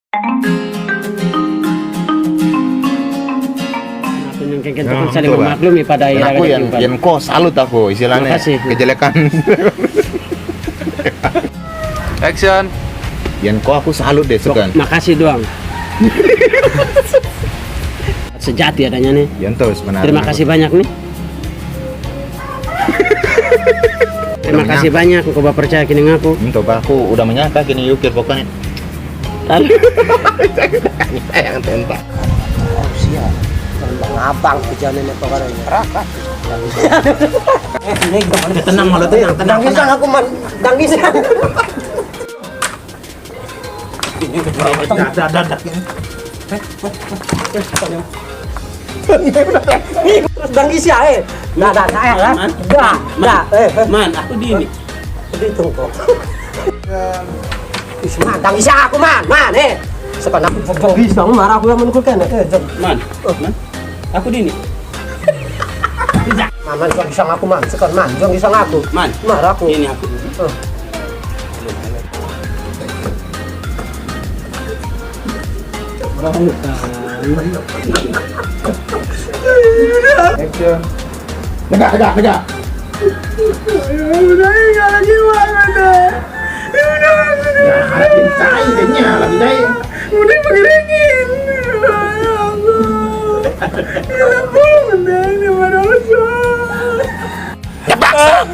Kita kan saling memaklumi pada Dan aku yang kok salut aku istilahnya kejelekan. Action. Yang kok aku salut deh sukan. Makasih doang. Sejati adanya nih. Yang terus benar. Terima kasih banyak nih. Terima kasih banyak kau percaya kini aku. Coba aku udah menyangka kini yukir pokoknya. Yang tentang. Oh siap. Bang abang kejadian itu kan ini. Raka. Tenang malu tenang. Dangisan aku man. Dangisan. Terus dangis ya Nah, saya lah. Man, aku di ini. Dihitung kok. Man, dangis ya aku man. Sekarang aku dangis dong marah aku yang menukulkan. Man. Aku di ini. Man, jangan isang aku man. Sekarang man, jangan isang aku. Man, marah aku. ini aku. Action. Tegak. Udah enggak lagi mana. Udah pengeringin. Ya Allah.